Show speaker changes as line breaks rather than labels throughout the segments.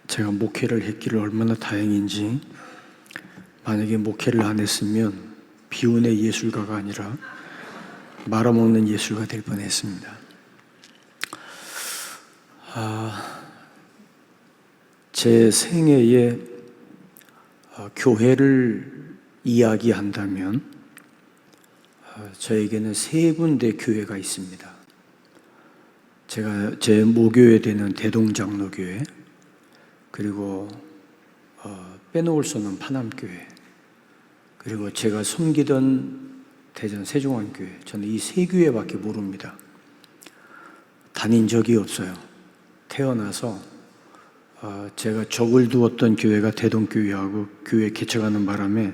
제가 목회를 했기를 얼마나 다행인지, 만약에 목회를 안 했으면 비운의 예술가가 아니라 말아먹는 예술가 될 뻔했습니다. 제 생애에 교회를 이야기한다면 저에게는 세 군데 교회가 있습니다. 제 모교에 되는 대동장로교회, 그리고 빼놓을 수 없는 파남교회, 그리고 제가 섬기던 대전 세종안교회, 저는 이 세 교회밖에 모릅니다. 다닌 적이 없어요. 태어나서 제가 적을 두었던 교회가 대동교회하고 교회 개척하는 바람에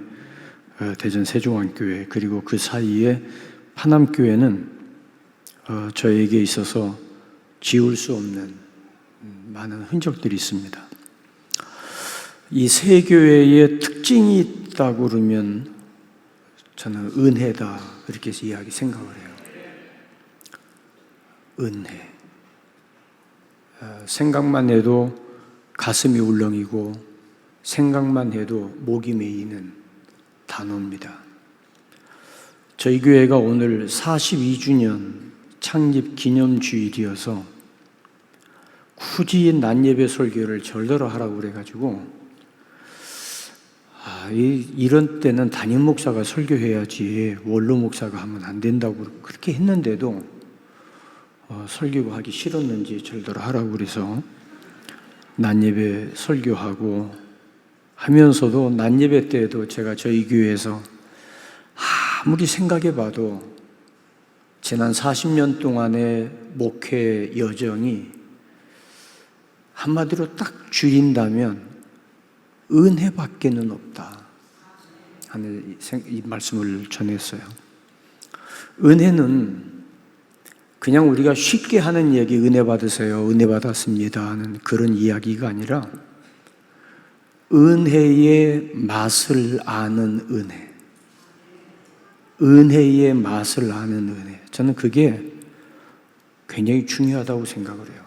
대전 세종안교회, 그리고 그 사이에 파남교회는 저에게 있어서 지울 수 없는 많은 흔적들이 있습니다. 이 세 교회의 특징이 있다고 그러면 저는 은혜다, 그렇게 생각을 해요. 은혜. 생각만 해도 가슴이 울렁이고 생각만 해도 목이 메이는 단어입니다. 저희 교회가 오늘 42주년 창립 기념주일이어서 굳이 낮예배 설교를 절대로 하라고 그래가지고 이런 때는 담임 목사가 설교해야지 원로 목사가 하면 안 된다고 그렇게 했는데도 설교가 하기 싫었는지 절대로 하라고 그래서 낮예배 설교하고 하면서도 낮예배 때에도 제가 저희 교회에서 아무리 생각해봐도 지난 40년 동안의 목회 여정이 한마디로 딱 줄인다면 은혜밖에는 없다 하는 이 말씀을 전했어요. 은혜는 그냥 우리가 쉽게 하는 얘기, 은혜 받으세요, 은혜 받았습니다 하는 그런 이야기가 아니라 은혜의 맛을 아는 은혜, 은혜의 맛을 아는 은혜, 저는 그게 굉장히 중요하다고 생각을 해요.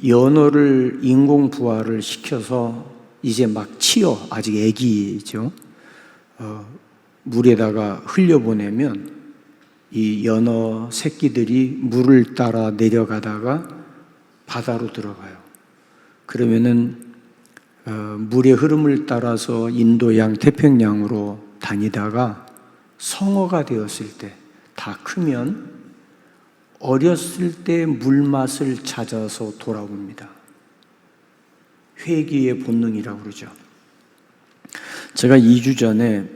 연어를 인공 부화를 시켜서 이제 막 치어, 아직 애기죠. 물에다가 흘려보내면 이 연어 새끼들이 물을 따라 내려가다가 바다로 들어가요. 그러면은 물의 흐름을 따라서 인도양, 태평양으로 다니다가 성어가 되었을 때, 다 크면 어렸을 때 물맛을 찾아서 돌아옵니다. 회귀의 본능이라고 그러죠. 제가 2주 전에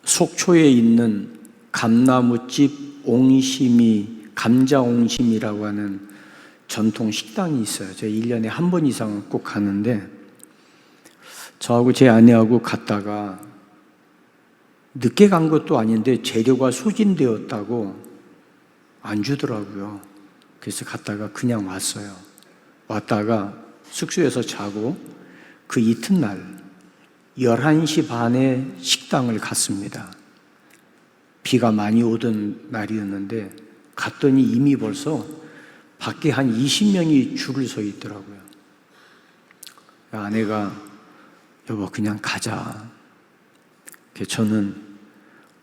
속초에 있는 감나무집 옹심이, 감자옹심이라고 하는 전통 식당이 있어요. 제가 1년에 한 번 이상은 꼭 가는데, 저하고 제 아내하고 갔다가 늦게 간 것도 아닌데 재료가 소진되었다고 안 주더라고요. 그래서 갔다가 그냥 왔어요. 왔다가 숙소에서 자고 그 이튿날 11시 반에 식당을 갔습니다. 비가 많이 오던 날이었는데 갔더니 이미 벌써 밖에 한 20명이 줄을 서 있더라고요. 아내가 여보 그냥 가자. 저는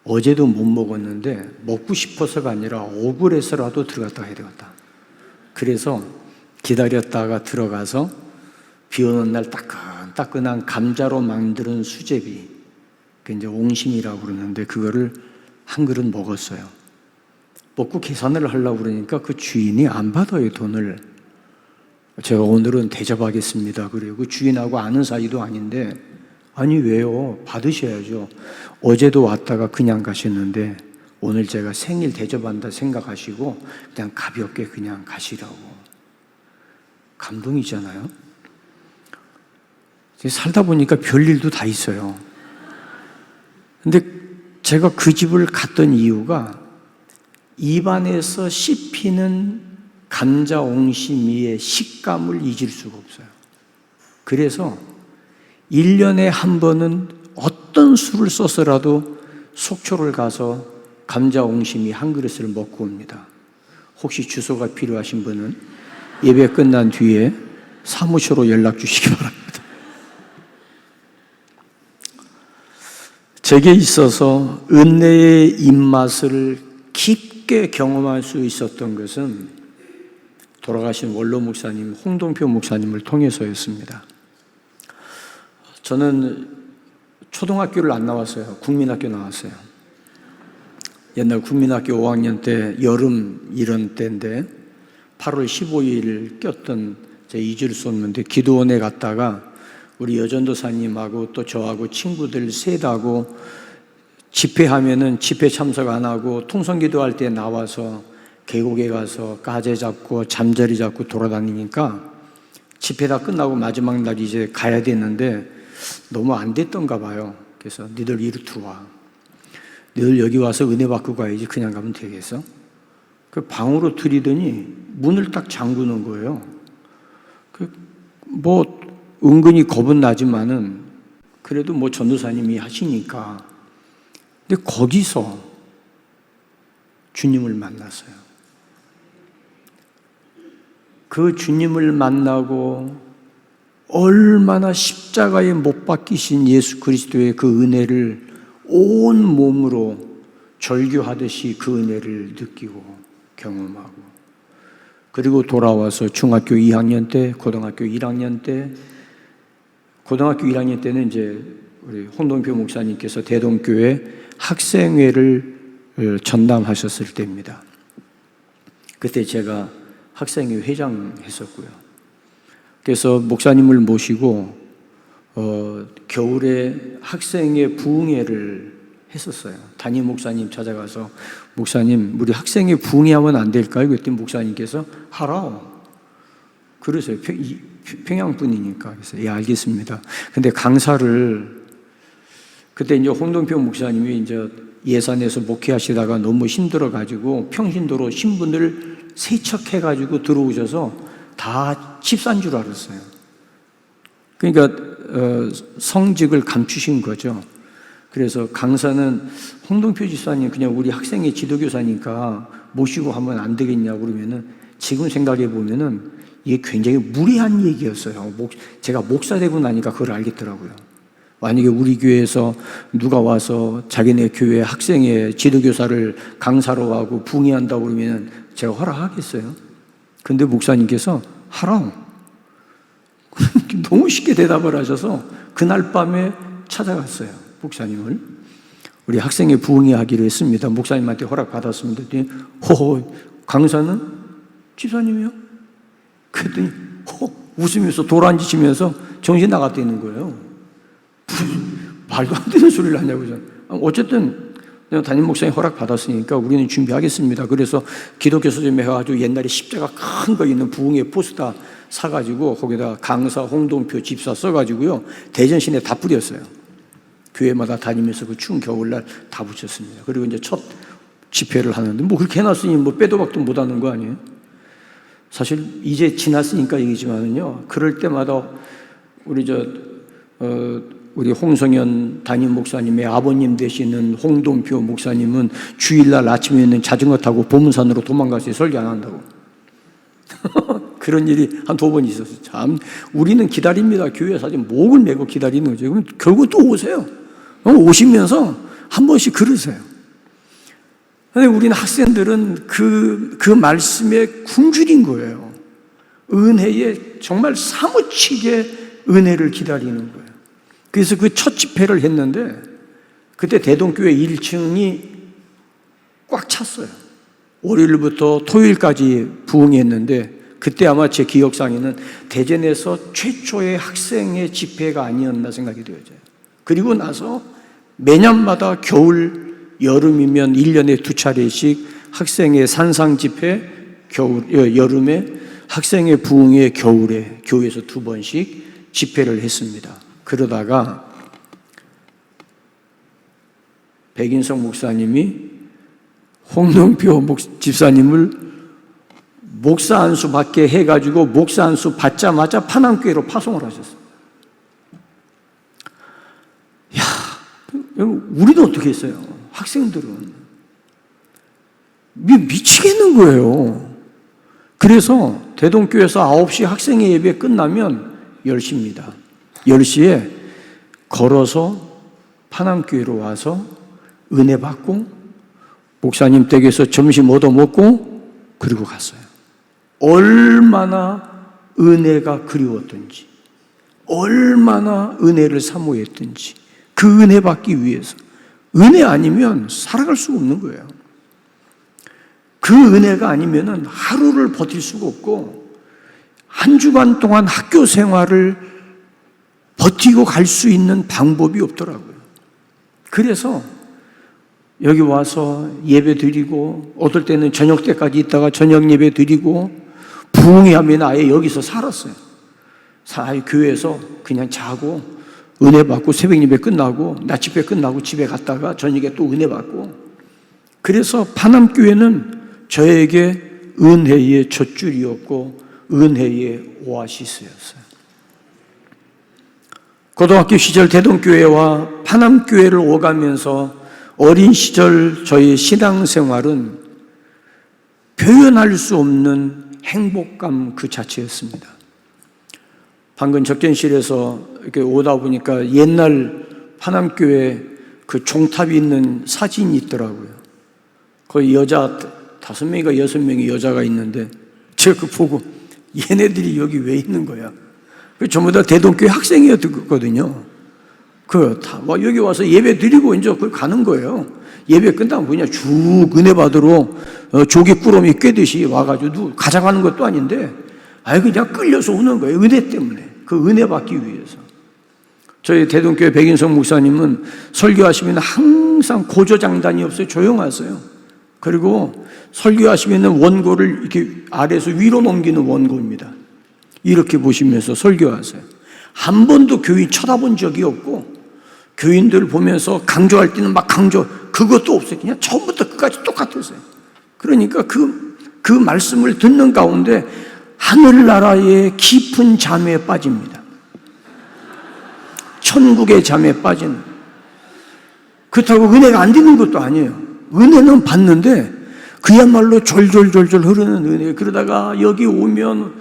어제도 못 먹었는데 먹고 싶어서가 아니라 억울해서라도 들어갔다 해야 되겠다. 그래서 기다렸다가 들어가서 비 오는 날 따끈따끈한 감자로 만든 수제비, 그 이제 옹심이라고 그러는데 그거를 한 그릇 먹었어요. 먹고 계산을 하려고 그러니까 그 주인이 안 받아요, 돈을. 제가 오늘은 대접하겠습니다. 그래요. 그 주인하고 아는 사이도 아닌데, 아니 왜요? 받으셔야죠. 어제도 왔다가 그냥 가셨는데 오늘 제가 생일 대접한다 생각하시고 그냥 가볍게 그냥 가시라고. 감동이잖아요. 살다 보니까 별일도 다 있어요. 근데 제가 그 집을 갔던 이유가 입안에서 씹히는 감자 옹심이의 식감을 잊을 수가 없어요. 그래서 1년에 한 번은 어떤 수를 써서라도 속초를 가서 감자 옹심이 한 그릇을 먹고 옵니다. 혹시 주소가 필요하신 분은 예배 끝난 뒤에 사무실로 연락 주시기 바랍니다. 제게 있어서 은혜의 입맛을 깊게 경험할 수 있었던 것은 돌아가신 원로 목사님, 홍동표 목사님을 통해서였습니다. 저는 초등학교를 안 나왔어요. 국민학교 나왔어요. 옛날 국민학교 5학년 때 여름 이런 때인데 8월 15일 꼈던 제 잊을 수 없는데 기도원에 갔다가 우리 여전도사님하고 또 저하고 친구들 셋하고 집회하면은 집회 참석 안 하고 통성기도할 때 나와서 계곡에 가서 가재 잡고 잠자리 잡고 돌아다니니까 집회 다 끝나고 마지막 날 이제 가야 되는데 너무 안 됐던가 봐요. 그래서 니들 이리 들어와. 니들 여기 와서 은혜 받고 가야지 그냥 가면 되겠어? 그 방으로 들이더니 문을 딱 잠그는 거예요. 뭐 은근히 겁은 나지만은 그래도 뭐 전도사님이 하시니까. 근데 거기서 주님을 만났어요. 그 주님을 만나고 얼마나 십자가에 못 박히신 예수 그리스도의 그 은혜를 온 몸으로 절규하듯이 그 은혜를 느끼고 경험하고 그리고 돌아와서 중학교 2학년 때, 고등학교 1학년 때, 고등학교 1학년 때는 이제 우리 홍동표 목사님께서 대동교회 학생회를 전담하셨을 때입니다. 그때 제가 학생회 회장 했었고요. 그래서 목사님을 모시고 겨울에 학생회 부흥회를 했었어요. 담임 목사님 찾아가서 목사님 우리 학생회 부흥회하면 안 될까요? 그랬더니 목사님께서 하라. 그러세요. 평양 분이니까. 그래서 예 알겠습니다. 근데 강사를 그때 이제 홍동표 목사님이 이제 예산에서 목회하시다가 너무 힘들어가지고 평신도로 신분을 세척해가지고 들어오셔서 다 집사인 줄 알았어요. 그러니까 성직을 감추신 거죠. 그래서 강사는 홍동표 집사님 그냥 우리 학생의 지도교사니까 모시고 하면 안 되겠냐고 그러면은 지금 생각해 보면은 이게 굉장히 무리한 얘기였어요. 제가 목사 되고 나니까 그걸 알겠더라고요. 만약에 우리 교회에서 누가 와서 자기네 교회 학생의 지도교사를 강사로 하고 붕의한다고 그러면 제가 허락하겠어요? 근데 목사님께서 하라. 너무 쉽게 대답을 하셔서 그날 밤에 찾아갔어요. 목사님을. 우리 학생의 부흥회하기로 했습니다. 목사님한테 허락받았습니다. 호호, 강사는 집사님이요? 그랬더니 웃으면서 도란지치면서 정신 나갔다 있는 거예요. 말도 안 되는 소리를 하냐고. 어쨌든 담임 목사님 허락 받았으니까 우리는 준비하겠습니다. 그래서 기독교 서점에 가가지고 옛날에 십자가 큰 거 있는 부흥회 포스터 사가지고 거기다 강사 홍동표 집사 써가지고요 대전 시내 다 뿌렸어요. 교회마다 다니면서 그 추운 겨울날 다 붙였습니다. 그리고 이제 첫 집회를 하는데 뭐 그렇게 해놨으니 뭐 빼도 박도 못하는 거 아니에요? 사실 이제 지났으니까 얘기지만은요 그럴 때마다 우리 홍성현 담임 목사님의 아버님 되시는 홍동표 목사님은 주일날 아침에는 자전거 타고 보문산으로 도망가서 설교 안 한다고. 그런 일이 한 2번 있었어요. 참, 우리는 기다립니다. 교회 사실 목을 메고 기다리는 거죠. 그럼 결국 또 오세요. 오시면서 한 번씩 그러세요. 근데 우리는 학생들은 그 말씀에 굶주린 거예요. 은혜에 정말 사무치게 은혜를 기다리는 거예요. 그래서 그 첫 집회를 했는데 그때 대동교회 1층이 꽉 찼어요. 월요일부터 토요일까지 부흥했는데 그때 아마 제 기억상에는 대전에서 최초의 학생의 집회가 아니었나 생각이 되어져요. 그리고 나서 매년마다 겨울, 여름이면 1년에 2차례씩 학생의 산상 집회, 여름에 학생의 부흥회, 겨울에 교회에서 2번씩 집회를 했습니다. 그러다가 백인성 목사님이 홍동표 집사님을 목사 안수 받게 해가지고 목사 안수 받자마자 파남교회로 파송을 하셨어요. 야, 우리도 어떻게 했어요? 학생들은 미치겠는 거예요. 그래서 대동교회에서 9시 학생회 예배 끝나면 10시입니다. 10시에 걸어서 파남교회로 와서 은혜 받고 목사님 댁에서 점심 얻어먹고 그리고 갔어요. 얼마나 은혜가 그리웠던지, 얼마나 은혜를 사모했던지, 그 은혜 받기 위해서. 은혜 아니면 살아갈 수가 없는 거예요. 그 은혜가 아니면 하루를 버틸 수가 없고 한 주간 동안 학교 생활을 버티고 갈 수 있는 방법이 없더라고요. 그래서 여기 와서 예배 드리고, 어떨 때는 저녁 때까지 있다가 저녁 예배 드리고, 부흥이 하면 아예 여기서 살았어요. 아예 교회에서 그냥 자고 은혜 받고 새벽 예배 끝나고 낮 집회 끝나고 집에 갔다가 저녁에 또 은혜 받고. 그래서 파남교회는 저에게 은혜의 젖줄이었고 은혜의 오아시스였어요. 고등학교 시절 대동교회와 파남교회를 오가면서 어린 시절 저의 신앙생활은 표현할 수 없는 행복감 그 자체였습니다. 방금 적전실에서 이렇게 오다 보니까 옛날 파남교회 그 종탑이 있는 사진이 있더라고요. 거기 여자 5명인가 6명의 여자가 있는데 제가 그거 보고 얘네들이 여기 왜 있는 거야? 전부 다 대동교회 학생이었거든요. 여기 와서 예배 드리고 이제 가는 거예요. 예배 끝나면 그냥 쭉 은혜 받으러 조개 꾸러미 꿰듯이 와가지고 가져가는 것도 아닌데 그냥 끌려서 오는 거예요. 은혜 때문에. 그 은혜 받기 위해서. 저희 대동교회 백인성 목사님은 설교하시면 항상 고조장단이 없어요. 조용하세요. 그리고 설교하시면 원고를 이렇게 아래에서 위로 넘기는 원고입니다. 이렇게 보시면서 설교하세요. 한 번도 교인 쳐다본 적이 없고 교인들 보면서 강조할 때는 막 강조, 그것도 없어요. 그냥 처음부터 끝까지 똑같았어요. 그러니까 그 말씀을 듣는 가운데 하늘나라의 깊은 잠에 빠집니다. 천국의 잠에 빠지는. 그렇다고 은혜가 안 되는 것도 아니에요. 은혜는 받는데 그야말로 졸졸졸졸 흐르는 은혜. 그러다가 여기 오면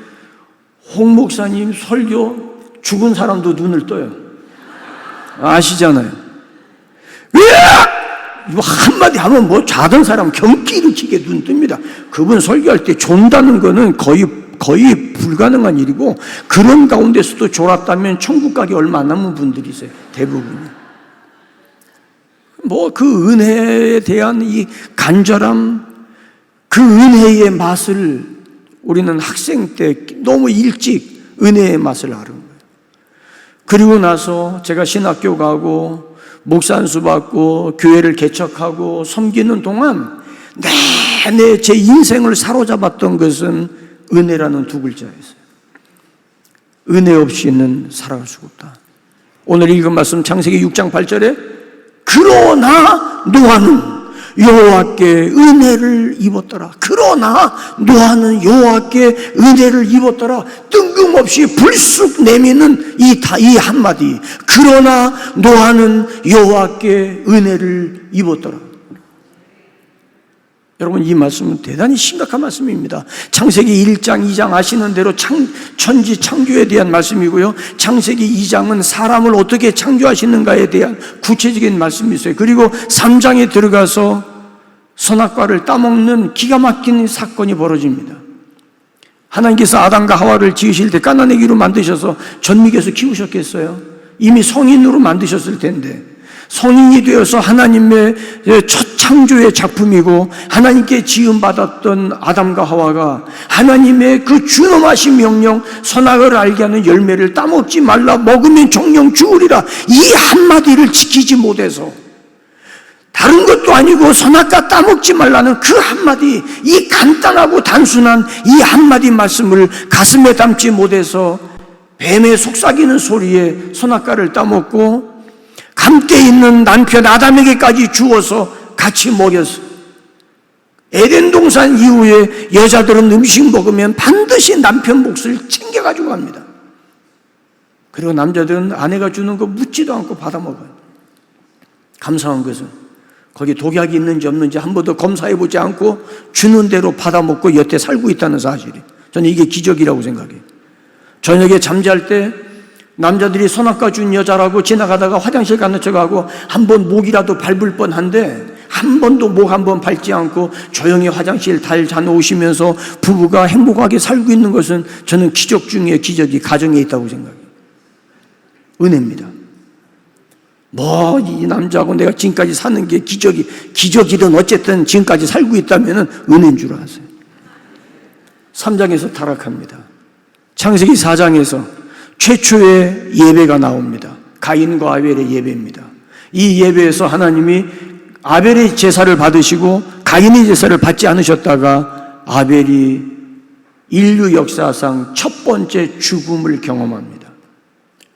홍 목사님 설교 죽은 사람도 눈을 떠요. 아시잖아요. 이거 한마디 하면 자던 사람 경기 일으키게 눈 뜹니다. 그분 설교할 때 존다는 거는 거의 불가능한 일이고, 그런 가운데서도 졸았다면 천국 가기 얼마 안 남은 분들이세요. 대부분이. 그 은혜에 대한 이 간절함, 그 은혜의 맛을 우리는 학생 때 너무 일찍 은혜의 맛을 알은 거예요. 그리고 나서 제가 신학교 가고 목사 안수 받고 교회를 개척하고 섬기는 동안 내내 제 인생을 사로잡았던 것은 은혜라는 두 글자였어요. 은혜 없이는 살아갈 수가 없다. 오늘 읽은 말씀 창세기 6장 8절에 그러나 노아는 여호와께 은혜를 입었더라. 그러나 노아는 여호와께 은혜를 입었더라. 뜬금없이 불쑥 내미는 이 한마디. 그러나 노아는 여호와께 은혜를 입었더라. 여러분, 이 말씀은 대단히 심각한 말씀입니다. 창세기 1장, 2장 아시는 대로 천지 창조에 대한 말씀이고요. 창세기 2장은 사람을 어떻게 창조하시는가에 대한 구체적인 말씀이 있어요. 그리고 3장에 들어가서 선악과를 따먹는 기가 막힌 사건이 벌어집니다. 하나님께서 아담과 하와를 지으실 때 갓난아기로 만드셔서 전미에서 키우셨겠어요? 이미 성인으로 만드셨을 텐데, 성인이 되어서 하나님의 첫 창조의 작품이고 하나님께 지음받았던 아담과 하와가 하나님의 그 준엄하신 명령, 선악을 알게 하는 열매를 따먹지 말라, 먹으면 정령 죽으리라, 이 한마디를 지키지 못해서, 다른 것도 아니고 선악과 따먹지 말라는 그 한마디, 이 간단하고 단순한 이 한마디 말씀을 가슴에 담지 못해서 뱀의 속삭이는 소리에 선악과를 따먹고 함께 있는 남편 아담에게까지 주어서 같이 먹였어. 에덴 동산 이후에 여자들은 음식 먹으면 반드시 남편 몫을 챙겨가지고 갑니다. 그리고 남자들은 아내가 주는 거 묻지도 않고 받아 먹어요. 감사한 것은 거기 독약이 있는지 없는지 한 번도 검사해보지 않고 주는 대로 받아 먹고 여태 살고 있다는 사실이 저는 이게 기적이라고 생각해요. 저녁에 잠잘 때 남자들이 손아까 준 여자라고 지나가다가 화장실 가는 척하고 한 번 목이라도 밟을 뻔한데 한 번도 목 한 번 밟지 않고 조용히 화장실 달 자놓으시면서 부부가 행복하게 살고 있는 것은 저는 기적 중에 기적이 가정에 있다고 생각해요. 은혜입니다. 뭐 이 남자하고 내가 지금까지 사는 게 기적이든 어쨌든 지금까지 살고 있다면 은혜인 줄 아세요. 3장에서 타락합니다. 창세기 4장에서 최초의 예배가 나옵니다. 가인과 아벨의 예배입니다. 이 예배에서 하나님이 아벨의 제사를 받으시고 가인의 제사를 받지 않으셨다가 아벨이 인류 역사상 첫 번째 죽음을 경험합니다.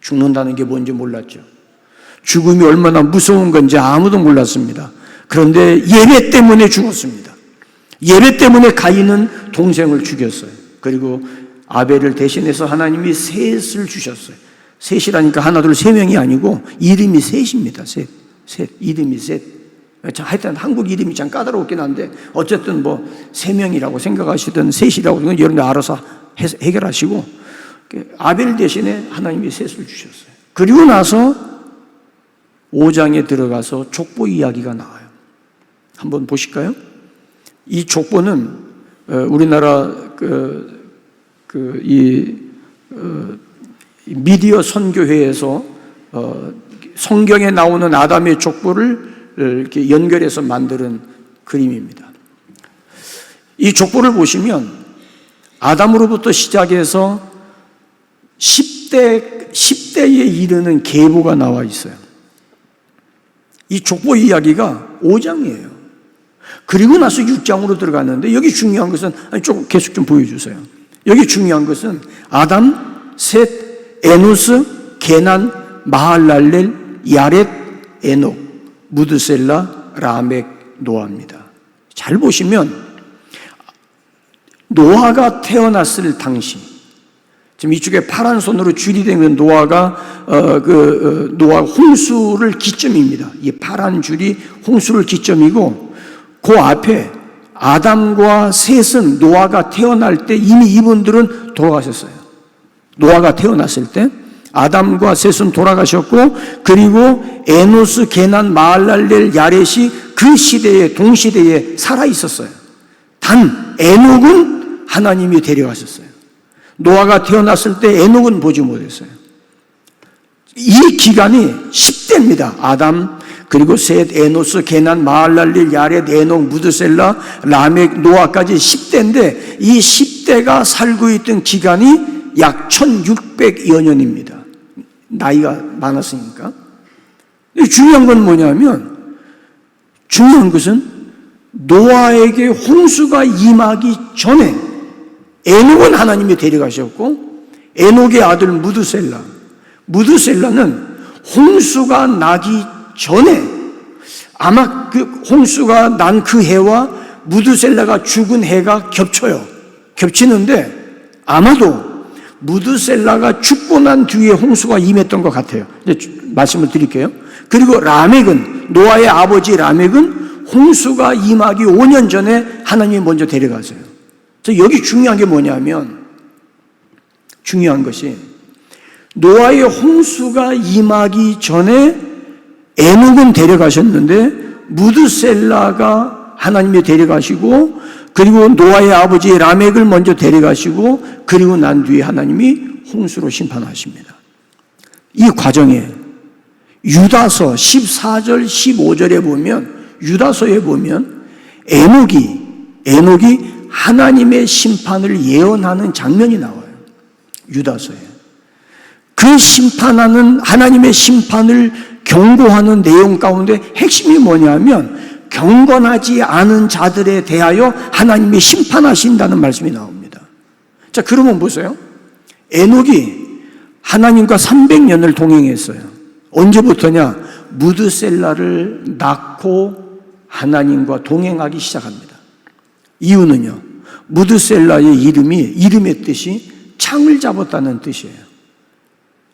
죽는다는 게 뭔지 몰랐죠. 죽음이 얼마나 무서운 건지 아무도 몰랐습니다. 그런데 예배 때문에 죽었습니다. 예배 때문에 가인은 동생을 죽였어요. 그리고 아벨을 대신해서 하나님이 셋을 주셨어요. 셋이라니까 하나 둘 세 명이 아니고 이름이 셋입니다. 셋 이름이 셋. 하여튼 한국 이름이 참 까다롭긴 한데 어쨌든 뭐 세 명이라고 생각하시든 셋이라고 생각하시든 여러분들 알아서 해결하시고 아벨 대신에 하나님이 셋을 주셨어요. 그리고 나서 5장에 들어가서 족보 이야기가 나와요. 한번 보실까요? 이 족보는 우리나라 미디어 선교회에서 성경에 나오는 아담의 족보를 이렇게 연결해서 만드는 그림입니다. 이 족보를 보시면 아담으로부터 시작해서 10대에 이르는 계보가 나와 있어요. 이 족보 이야기가 5장이에요. 그리고 나서 6장으로 들어갔는데 여기 중요한 것은 조금 계속 좀 보여주세요. 여기 중요한 것은 아담, 셋, 에노스, 게난, 마할랄렐, 야렛, 에녹, 무드셀라, 라멕, 노아입니다. 잘 보시면 노아가 태어났을 당시, 지금 이쪽에 파란 손으로 줄이 된 노아가 노아 홍수를 기점입니다. 이 파란 줄이 홍수를 기점이고 그 앞에 아담과 셋은 노아가 태어날 때 이미 이분들은 돌아가셨어요. 노아가 태어났을 때 아담과 셋은 돌아가셨고 그리고 에노스, 게난, 마할랄렐, 야렛이 그 시대에 동시대에 살아 있었어요. 단 에녹은 하나님이 데려가셨어요. 노아가 태어났을 때 에녹은 보지 못했어요. 이 기간이 10대입니다. 아담, 그리고 셋, 에노스, 게난, 마할랄렐, 야렛, 에녹, 무드셀라, 라멕, 노아까지 10대인데 이 10대가 살고 있던 기간이 약 1600여 년입니다. 나이가 많았으니까. 중요한 건 뭐냐면 중요한 것은 노아에게 홍수가 임하기 전에 에녹은 하나님이 데려가셨고 에녹의 아들 무드셀라는 홍수가 나기 전에 아마 그 홍수가 난 그 해와 무드셀라가 죽은 해가 겹치는데 아마도 무드셀라가 죽고 난 뒤에 홍수가 임했던 것 같아요. 말씀을 드릴게요. 그리고 라멕은 노아의 아버지 라멕은 홍수가 임하기 5년 전에 하나님이 먼저 데려가세요. 여기 중요한 게 뭐냐면 중요한 것이 노아의 홍수가 임하기 전에 에녹은 데려가셨는데 무드셀라가 하나님이 데려가시고 그리고 노아의 아버지 라멕을 먼저 데려가시고 그리고 난 뒤에 하나님이 홍수로 심판하십니다. 이 과정에 유다서 14절 15절에 보면 유다서에 보면 에녹이 하나님의 심판을 예언하는 장면이 나와요. 유다서에. 그 심판하는 하나님의 심판을 경고하는 내용 가운데 핵심이 뭐냐면 경건하지 않은 자들에 대하여 하나님이 심판하신다는 말씀이 나옵니다. 자, 그러면 보세요. 에녹이 하나님과 300년을 동행했어요. 언제부터냐? 무드셀라를 낳고 하나님과 동행하기 시작합니다. 이유는요, 무드셀라의 이름의 뜻이 창을 잡았다는 뜻이에요.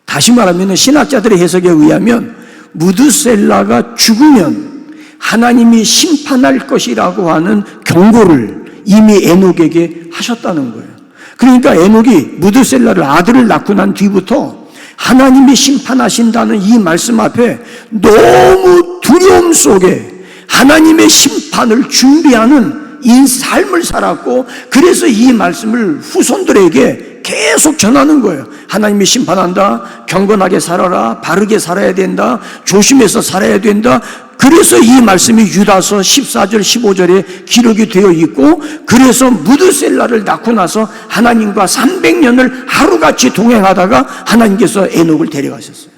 다시 말하면 신학자들의 해석에 의하면 무드셀라가 죽으면 하나님이 심판할 것이라고 하는 경고를 이미 에녹에게 하셨다는 거예요. 그러니까 에녹이 무드셀라를 아들을 낳고 난 뒤부터 하나님이 심판하신다는 이 말씀 앞에 너무 두려움 속에 하나님의 심판을 준비하는 이 삶을 살았고, 그래서 이 말씀을 후손들에게 계속 전하는 거예요. 하나님이 심판한다, 경건하게 살아라, 바르게 살아야 된다, 조심해서 살아야 된다. 그래서 이 말씀이 유다서 14절 15절에 기록이 되어 있고, 그래서 무드셀라를 낳고 나서 하나님과 300년을 하루같이 동행하다가 하나님께서 에녹을 데려가셨어요.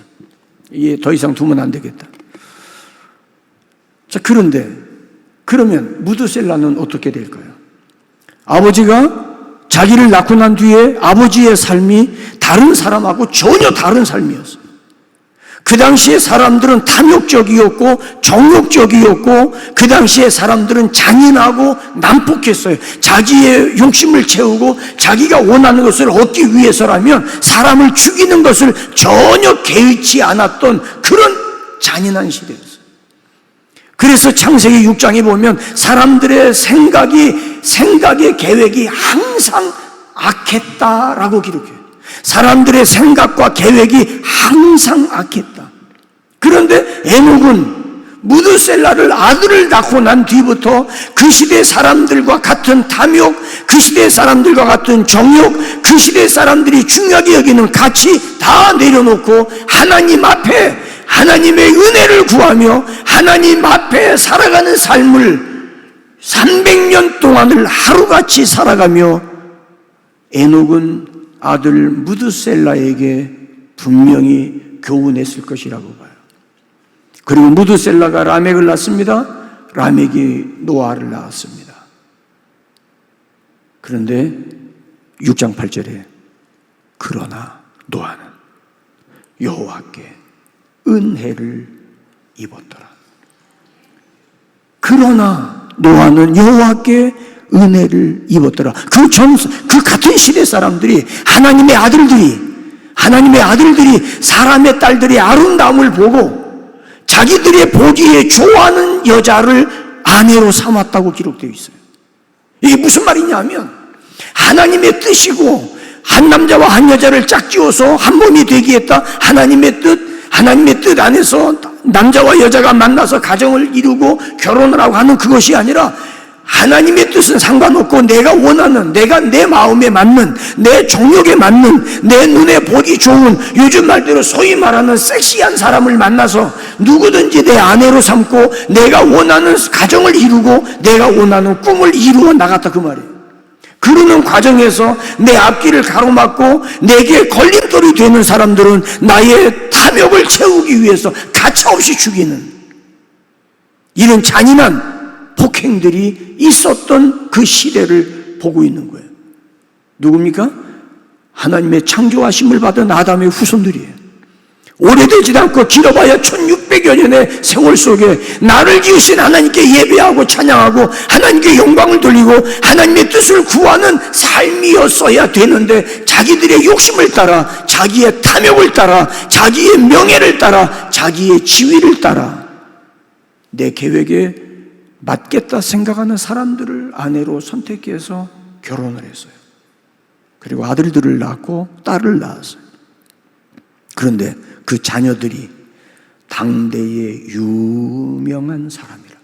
이게 더 이상 두면 안 되겠다. 자, 그런데 그러면 무드셀라는 어떻게 될까요? 아버지가 자기를 낳고 난 뒤에 아버지의 삶이 다른 사람하고 전혀 다른 삶이었어요. 그 당시에 사람들은 탐욕적이었고 정욕적이었고, 그 당시에 사람들은 잔인하고 난폭했어요. 자기의 욕심을 채우고 자기가 원하는 것을 얻기 위해서라면 사람을 죽이는 것을 전혀 개의치 않았던 그런 잔인한 시대였어요. 그래서 창세기 6장에 보면 사람들의 생각의 계획이 항상 악했다라고 기록해요. 사람들의 생각과 계획이 항상 악했다. 그런데 에녹은 무드셀라를 아들을 낳고 난 뒤부터 그 시대 사람들과 같은 탐욕, 그 시대 사람들과 같은 정욕, 그 시대 사람들이 중요하게 여기는 가치 다 내려놓고 하나님 앞에 하나님의 은혜를 구하며 하나님 앞에 살아가는 삶을 300년 동안을 하루같이 살아가며, 에녹은 아들 무드셀라에게 분명히 교훈했을 것이라고 봐요. 그리고 무드셀라가 라멕을 낳습니다. 라멕이 노아를 낳았습니다. 그런데 6장 8절에 그러나 노아는 여호와께 은혜를 입었더라. 그러나 노아는 여호와께 은혜를 입었더라. 그 같은 시대 사람들이 하나님의 아들들이 사람의 딸들의 아름다움을 보고 자기들의 보기에 좋아하는 여자를 아내로 삼았다고 기록되어 있어요. 이게 무슨 말이냐면, 하나님의 뜻이고 한 남자와 한 여자를 짝지어서 한 몸이 되게 했다. 하나님의 뜻 안에서 남자와 여자가 만나서 가정을 이루고 결혼을 하고 하는 그것이 아니라, 하나님의 뜻은 상관없고 내가 원하는, 내가 내 마음에 맞는, 내 정욕에 맞는, 내 눈에 보기 좋은, 요즘 말대로 소위 말하는 섹시한 사람을 만나서 누구든지 내 아내로 삼고 내가 원하는 가정을 이루고 내가 원하는 꿈을 이루어 나갔다, 그 말이에요. 그러는 과정에서 내 앞길을 가로막고 내게 걸림돌이 되는 사람들은 나의 탐욕을 채우기 위해서 가차없이 죽이는 이런 잔인한 폭행들이 있었던 그 시대를 보고 있는 거예요. 누굽니까? 하나님의 창조하심을 받은 아담의 후손들이에요. 오래되지도 않고 길어봐야 1600여 년의 세월 속에 나를 지으신 하나님께 예배하고 찬양하고 하나님께 영광을 돌리고 하나님의 뜻을 구하는 삶이었어야 되는데, 자기들의 욕심을 따라, 자기의 탐욕을 따라, 자기의 명예를 따라, 자기의 지위를 따라 내 계획에 맞겠다 생각하는 사람들을 아내로 선택해서 결혼을 했어요. 그리고 아들들을 낳고 딸을 낳았어요. 그런데 그 자녀들이 당대의 유명한 사람이라,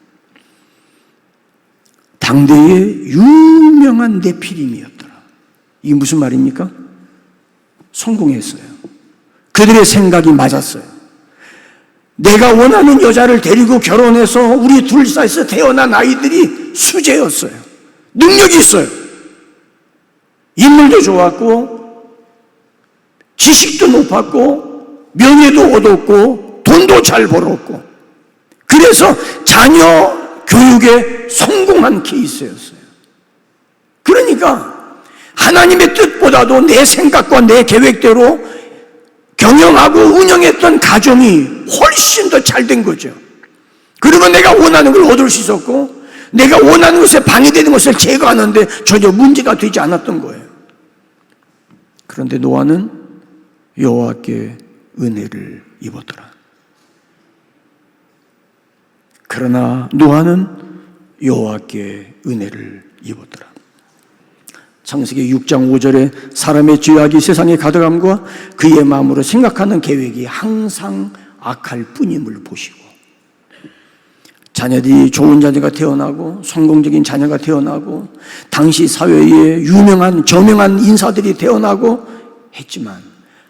당대의 유명한 네피림이었더라. 이게 무슨 말입니까? 성공했어요. 그들의 생각이 맞았어요. 내가 원하는 여자를 데리고 결혼해서 우리 둘 사이에서 태어난 아이들이 수재였어요. 능력이 있어요. 인물도 좋았고 지식도 높았고 명예도 얻었고 돈도 잘 벌었고, 그래서 자녀 교육에 성공한 케이스였어요. 그러니까 하나님의 뜻보다도 내 생각과 내 계획대로 경영하고 운영했던 가정이 훨씬 더 잘 된 거죠. 그러면 내가 원하는 걸 얻을 수 있었고, 내가 원하는 것에 방해되는 것을 제거하는데 전혀 문제가 되지 않았던 거예요. 그런데 노아는 여호와께 은혜를 입었더라. 그러나 노아는 여호와께 은혜를 입었더라. 창세기 6장 5절에 사람의 죄악이 세상에 가득함과 그의 마음으로 생각하는 계획이 항상 악할 뿐임을 보시고, 자녀들이 좋은 자녀가 태어나고 성공적인 자녀가 태어나고 당시 사회에 유명한 저명한 인사들이 태어나고 했지만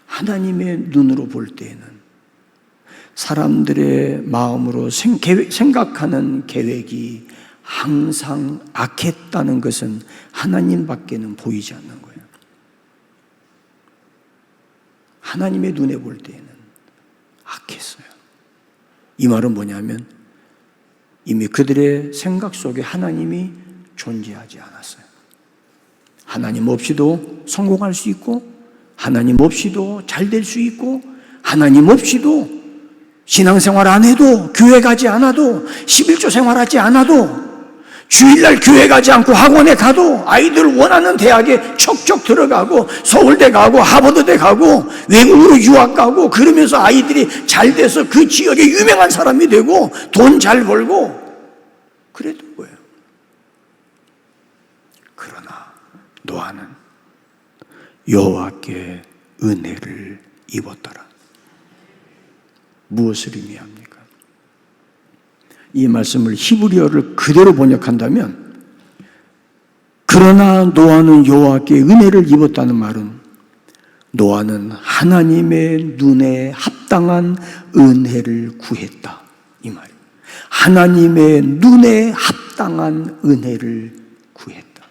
하나님의 눈으로 볼 때에는 사람들의 마음으로 생각하는 계획이 항상 악했다는 것은 하나님밖에는 보이지 않는 거예요. 하나님의 눈에 볼 때에는 악했어요. 이 말은 뭐냐면 이미 그들의 생각 속에 하나님이 존재하지 않았어요. 하나님 없이도 성공할 수 있고, 하나님 없이도 잘 될 수 있고, 하나님 없이도 신앙생활 안 해도, 교회 가지 않아도, 11조 생활하지 않아도, 주일날 교회 가지 않고 학원에 가도, 아이들 원하는 대학에 척척 들어가고, 서울대 가고 하버드대 가고 외국으로 유학 가고, 그러면서 아이들이 잘 돼서 그 지역에 유명한 사람이 되고 돈 잘 벌고 그랬던 거예요. 그러나 노아는 여호와께 은혜를 입었더라. 무엇을 의미합니까? 이 말씀을 히브리어를 그대로 번역한다면, 그러나 노아는 여호와께 은혜를 입었다는 말은 노아는 하나님의 눈에 합당한 은혜를 구했다, 이 말이에요. 하나님의 눈에 합당한 은혜를 구했다.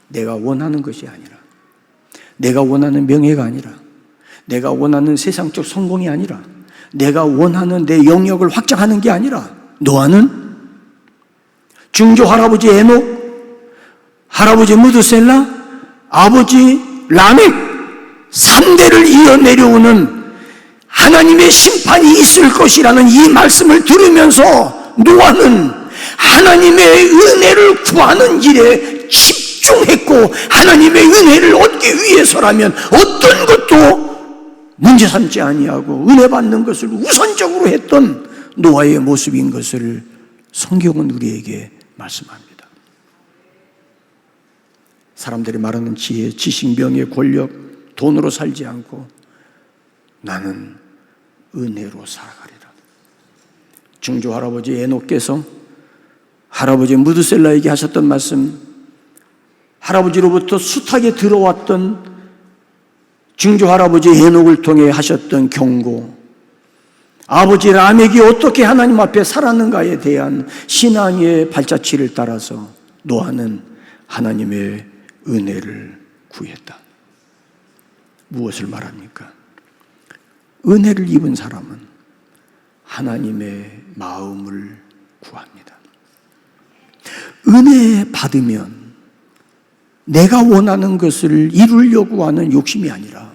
내가 원하는 것이 아니라, 내가 원하는 명예가 아니라, 내가 원하는 세상적 성공이 아니라, 내가 원하는 내 영역을 확장하는 게 아니라, 노아는 증조 할아버지 에녹, 할아버지 무드셀라, 아버지 라멕 3대를 이어 내려오는 하나님의 심판이 있을 것이라는 이 말씀을 들으면서 노아는 하나님의 은혜를 구하는 일에 집중했고, 하나님의 은혜를 얻기 위해서라면 어떤 것도 문제 삼지 아니하고 은혜 받는 것을 우선적으로 했던 노아의 모습인 것을 성경은 우리에게 말씀합니다. 사람들이 말하는 지혜, 지식, 명예, 권력, 돈으로 살지 않고 나는 은혜로 살아가리라. 증조 할아버지 에녹께서 할아버지 무드셀라에게 하셨던 말씀, 할아버지로부터 숱하게 들어왔던 증조 할아버지 에녹을 통해 하셨던 경고, 아버지 라멕이 어떻게 하나님 앞에 살았는가에 대한 신앙의 발자취를 따라서 노아는 하나님의 은혜를 구했다. 무엇을 말합니까? 은혜를 입은 사람은 하나님의 마음을 구합니다. 은혜 받으면 내가 원하는 것을 이루려고 하는 욕심이 아니라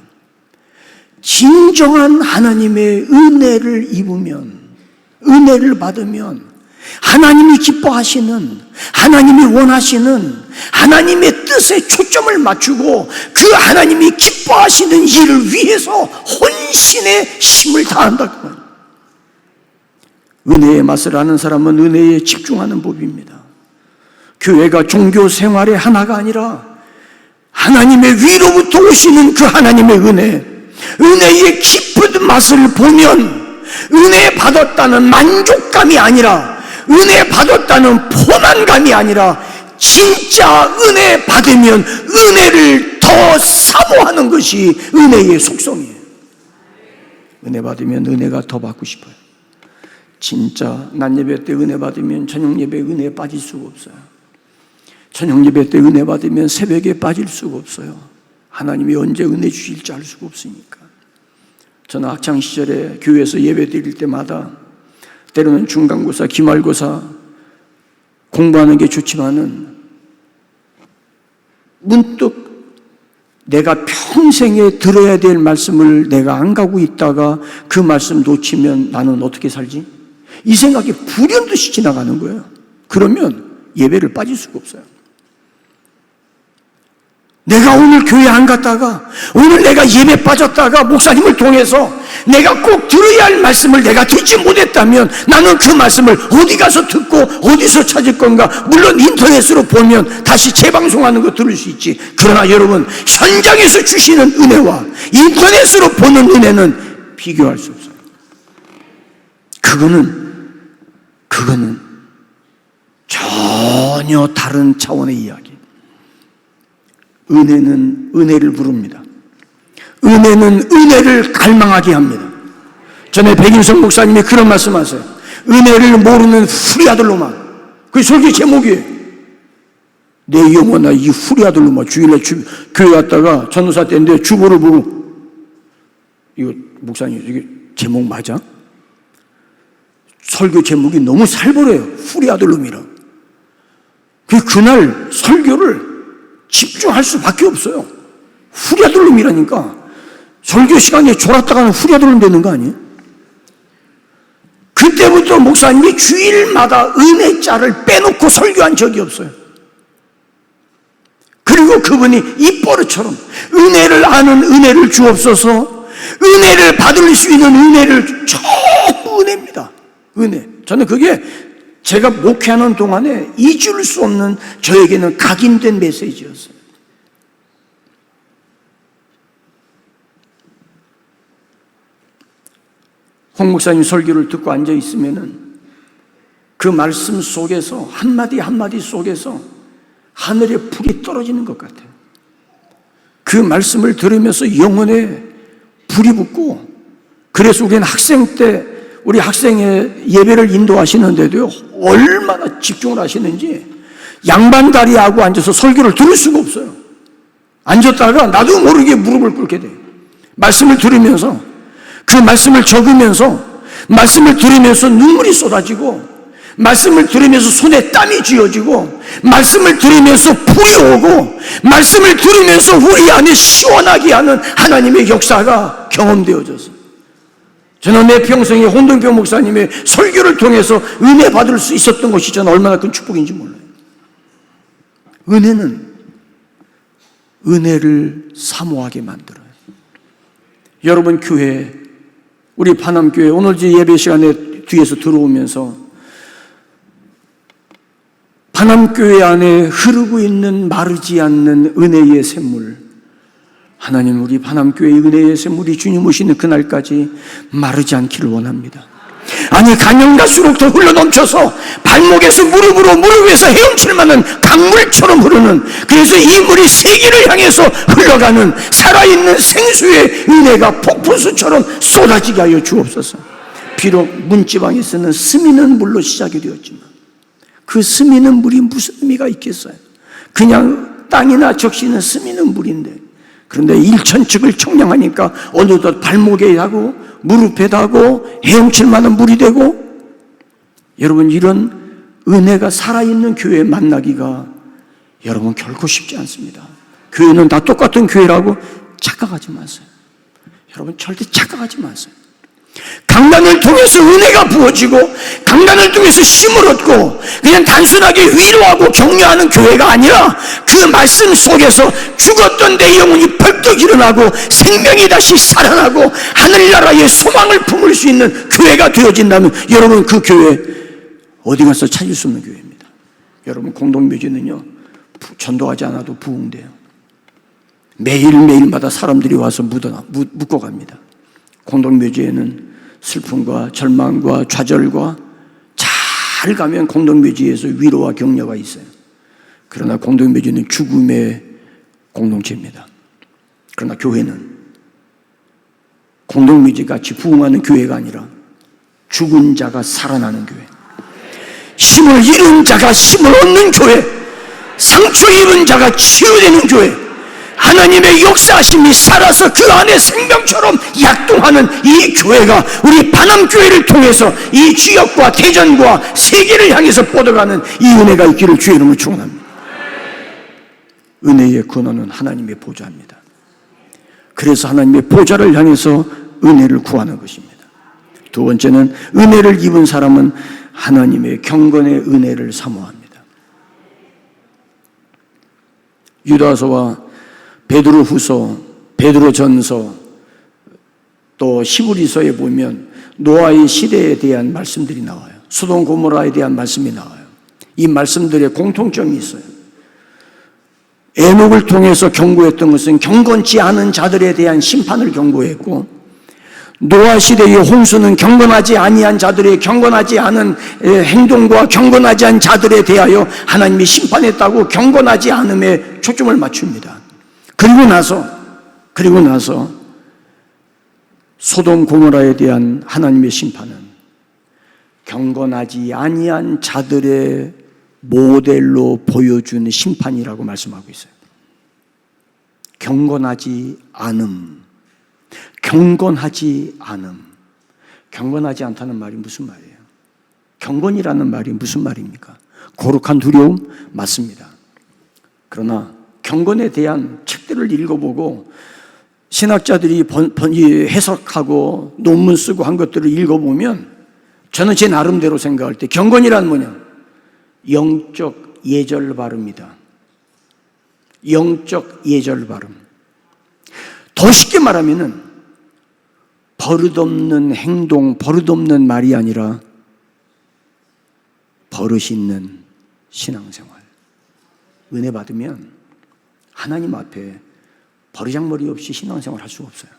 진정한 하나님의 은혜를 입으면, 은혜를 받으면 하나님이 기뻐하시는, 하나님이 원하시는 하나님의 뜻에 초점을 맞추고 그 하나님이 기뻐하시는 일을 위해서 혼신의 힘을 다한다. 은혜의 맛을 아는 사람은 은혜에 집중하는 법입니다. 교회가 종교 생활의 하나가 아니라 하나님의 위로부터 오시는 그 하나님의 은혜, 은혜의 깊은 맛을 보면 은혜 받았다는 만족감이 아니라, 은혜 받았다는 포만감이 아니라 진짜 은혜 받으면 은혜를 더 사모하는 것이 은혜의 속성이에요. 은혜 받으면 은혜가 더 받고 싶어요. 진짜 낮 예배 때 은혜 받으면 저녁 예배 은혜에 빠질 수가 없어요. 저녁 예배 때 은혜 받으면 새벽에 빠질 수가 없어요. 하나님이 언제 은혜 주실지 알 수가 없으니까. 저는 학창시절에 교회에서 예배 드릴 때마다 때로는 중간고사, 기말고사 공부하는 게 좋지만은 문득 내가 평생에 들어야 될 말씀을 내가 안 가고 있다가 그 말씀 놓치면 나는 어떻게 살지? 이 생각이 불현듯이 지나가는 거예요. 그러면 예배를 빠질 수가 없어요. 내가 오늘 교회 안 갔다가, 오늘 내가 예배 빠졌다가 목사님을 통해서 내가 꼭 들어야 할 말씀을 내가 듣지 못했다면 나는 그 말씀을 어디 가서 듣고 어디서 찾을 건가? 물론 인터넷으로 보면 다시 재방송하는 거 들을 수 있지. 그러나 여러분, 현장에서 주시는 은혜와 인터넷으로 보는 은혜는 비교할 수 없어요. 그거는 전혀 다른 차원의 이야기. 은혜는 은혜를 부릅니다. 은혜는 은혜를 갈망하게 합니다. 전에 백인성 목사님이 그런 말씀하세요. 은혜를 모르는 후리아들로만. 그게 설교 제목이에요. 내 영혼아 이 후리아들로만. 주일날 교회 갔다가 전도사 때인데 주보를 보고, 이거 목사님 이게 제목 맞아? 설교 제목이 너무 살벌해요. 후리아들놈이라. 그날 설교를 집중할 수밖에 없어요. 후리아들놈이라니까. 설교 시간에 졸았다가는 후리아들놈 되는 거 아니에요? 그때부터 목사님이 주일마다 은혜자를 빼놓고 설교한 적이 없어요. 그리고 그분이 입버릇처럼 은혜를 아는 은혜를 주옵소서, 은혜를 받을 수 있는 은혜를, 전부 은혜입니다. 은혜. 저는 그게 제가 목회하는 동안에 잊을 수 없는, 저에게는 각인된 메시지였어요. 홍 목사님 설교를 듣고 앉아 있으면은 그 말씀 속에서 한마디 한마디 속에서 하늘에 불이 떨어지는 것 같아요. 그 말씀을 들으면서 영혼에 불이 붙고, 그래서 우리는 학생 때 우리 학생의 예배를 인도하시는데도요, 얼마나 집중을 하시는지 양반다리하고 앉아서 설교를 들을 수가 없어요. 앉았다가 나도 모르게 무릎을 꿇게 돼요. 말씀을 들으면서, 그 말씀을 적으면서, 말씀을 들으면서 눈물이 쏟아지고, 말씀을 들으면서 손에 땀이 쥐어지고, 말씀을 들으면서 불이 오고, 말씀을 들으면서 우리 안에 시원하게 하는 하나님의 역사가 경험되어져서, 저는 내 평생에 홍동표 목사님의 설교를 통해서 은혜 받을 수 있었던 것이 저는 얼마나 큰 축복인지 몰라요. 은혜는 은혜를 사모하게 만들어요. 여러분 교회, 우리 파남교회 오늘 예배 시간에 뒤에서 들어오면서 파남교회 안에 흐르고 있는 마르지 않는 은혜의 샘물, 하나님 우리 파남교회의 은혜의 샘물이 주님 오시는 그날까지 마르지 않기를 원합니다. 아니 가면 갈수록 더 흘러넘쳐서 발목에서 무릎으로, 무릎에서 헤엄칠 만한 강물처럼 흐르는, 그래서 이 물이 세계를 향해서 흘러가는 살아있는 생수의 은혜가 폭포수처럼 쏟아지게 하여 주옵소서. 비록 문지방에 쓰는 스미는 물로 시작이 되었지만 그 스미는 물이 무슨 의미가 있겠어요? 그냥 땅이나 적시는 스미는 물인데, 그런데 일천측을 청량하니까 어느덧 발목에 하고 무릎에 닿고 헤엄칠 만한 물이 되고, 여러분 이런 은혜가 살아있는 교회에 만나기가 여러분 결코 쉽지 않습니다. 교회는 다 똑같은 교회라고 착각하지 마세요. 여러분 절대 착각하지 마세요. 강단을 통해서 은혜가 부어지고 강단을 통해서 힘을 얻고 그냥 단순하게 위로하고 격려하는 교회가 아니라 그 말씀 속에서 죽었던 내 영혼이 벌떡 일어나고 생명이 다시 살아나고 하늘나라의 소망을 품을 수 있는 교회가 되어진다면 여러분 그 교회 어디 가서 찾을 수 없는 교회입니다. 여러분 공동묘지는요 전도하지 않아도 부흥돼요. 매일매일마다 사람들이 와서 묶어갑니다. 공동묘지에는 슬픔과 절망과 좌절과 잘 가면 공동묘지에서 위로와 격려가 있어요. 그러나 공동묘지는 죽음의 공동체입니다. 그러나 교회는 공동묘지같이 부흥하는 교회가 아니라 죽은 자가 살아나는 교회, 힘을 잃은 자가 힘을 얻는 교회, 상처 입은 자가 치유되는 교회, 하나님의 역사하심이 살아서 그 안에 생명처럼 약동하는 이 교회가 우리 반암교회를 통해서 이 지역과 대전과 세계를 향해서 뻗어가는 이 은혜가 있기를 주의 이름으로 축원합니다. 은혜의 근원은 하나님의 보좌입니다. 그래서 하나님의 보좌를 향해서 은혜를 구하는 것입니다. 두 번째는 은혜를 입은 사람은 하나님의 경건의 은혜를 사모합니다. 유다서와 베드로후서, 베드로전서, 또 또 히브리서에 보면 노아의 시대에 대한 말씀들이 나와요. 소돔 고모라에 대한 말씀이 나와요. 이 말씀들의 공통점이 있어요. 에녹을 통해서 경고했던 것은 경건치 않은 자들에 대한 심판을 경고했고, 노아 시대의 홍수는 경건하지 아니한 자들의 경건하지 않은 행동과 경건하지 않은 자들에 대하여 하나님이 심판했다고 경건하지 않음에 초점을 맞춥니다. 그리고 나서 소돔 고모라에 대한 하나님의 심판은 경건하지 아니한 자들의 모델로 보여주는 심판이라고 말씀하고 있어요. 경건하지 않음. 경건하지 않다는 말이 무슨 말이에요? 경건이라는 말이 무슨 말입니까? 거룩한 두려움? 맞습니다. 그러나 경건에 대한 책들을 읽어보고 신학자들이 해석하고 논문 쓰고 한 것들을 읽어보면 저는 제 나름대로 생각할 때 경건이란 뭐냐? 영적 예절 바릅니다. 영적 예절 바름. 더 쉽게 말하면은 버릇없는 행동, 버릇없는 말이 아니라 버릇 있는 신앙생활. 은혜 받으면 하나님 앞에 버르장머리 없이 신앙생활 할 수가 없어요.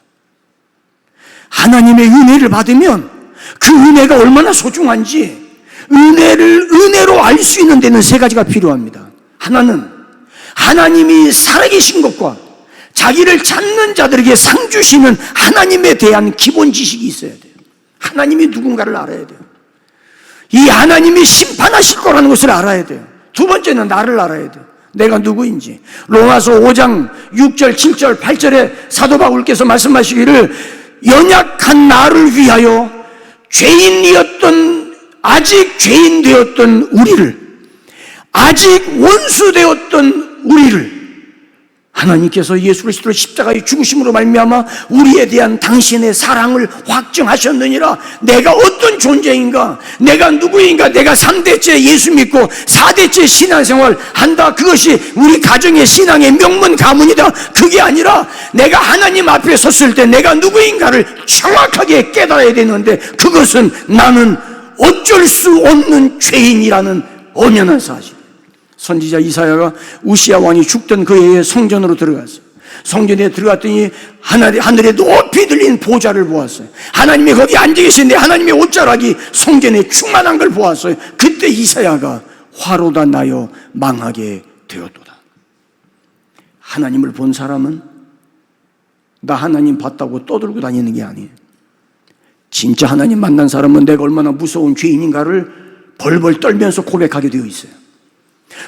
하나님의 은혜를 받으면 그 은혜가 얼마나 소중한지 은혜를 은혜로 알 수 있는 데는 세 가지가 필요합니다. 하나는 하나님이 살아계신 것과 자기를 찾는 자들에게 상 주시는 하나님에 대한 기본 지식이 있어야 돼요. 하나님이 누군가를 알아야 돼요. 이 하나님이 심판하실 거라는 것을 알아야 돼요. 두 번째는 나를 알아야 돼요. 내가 누구인지. 로마서 5장 6절, 7절, 8절에 사도 바울께서 말씀하시기를 연약한 나를 위하여 아직 죄인 되었던 우리를, 아직 원수 되었던 우리를 하나님께서 예수 그리스도를 십자가의 죽으심으로 말미암아 우리에 대한 당신의 사랑을 확증하셨느니라. 내가 어떤 존재인가, 내가 누구인가, 내가 3대째 예수 믿고 4대째 신앙생활 한다, 그것이 우리 가정의 신앙의 명문 가문이다, 그게 아니라 내가 하나님 앞에 섰을 때 내가 누구인가를 정확하게 깨달아야 되는데, 그것은 나는 어쩔 수 없는 죄인이라는 엄연한 사실. 선지자 이사야가 우시야 왕이 죽던 그 해에 성전으로 들어갔어요. 성전에 들어갔더니 하늘에 높이 들린 보좌를 보았어요. 하나님이 거기 앉아 계시는데 하나님의 옷자락이 성전에 충만한 걸 보았어요. 그때 이사야가 화로다 나여 망하게 되었도다. 하나님을 본 사람은 나 하나님 봤다고 떠들고 다니는 게 아니에요. 진짜 하나님 만난 사람은 내가 얼마나 무서운 죄인인가를 벌벌 떨면서 고백하게 되어 있어요.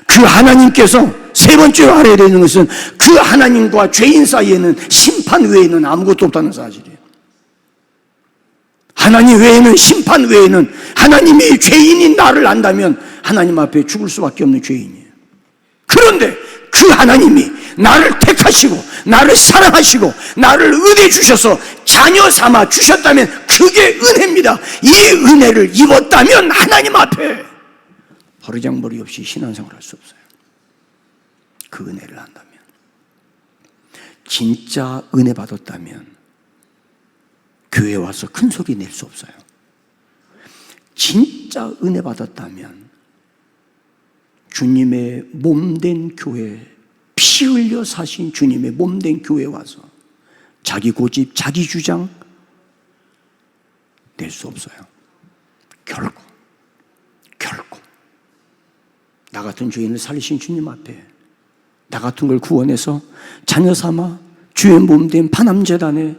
그 하나님께서 세 번째로 알아야 되는 것은 그 하나님과 죄인 사이에는 심판 외에는 아무것도 없다는 사실이에요. 하나님 외에는, 심판 외에는, 하나님이 죄인인 나를 안다면 하나님 앞에 죽을 수밖에 없는 죄인이에요. 그런데 그 하나님이 나를 택하시고 나를 사랑하시고 나를 은혜 주셔서 자녀 삼아 주셨다면 그게 은혜입니다. 이 은혜를 입었다면 하나님 앞에 버르장머리 없이 신앙생활 할 수 없어요. 그 은혜를 한다면, 진짜 은혜 받았다면 교회에 와서 큰 소리 낼 수 없어요. 진짜 은혜 받았다면 주님의 몸된 교회, 피 흘려 사신 주님의 몸된 교회에 와서 자기 고집, 자기 주장 낼 수 없어요. 결코 나 같은 죄인을 살리신 주님 앞에 나 같은 걸 구원해서 자녀 삼아 주의 몸된 파남재단에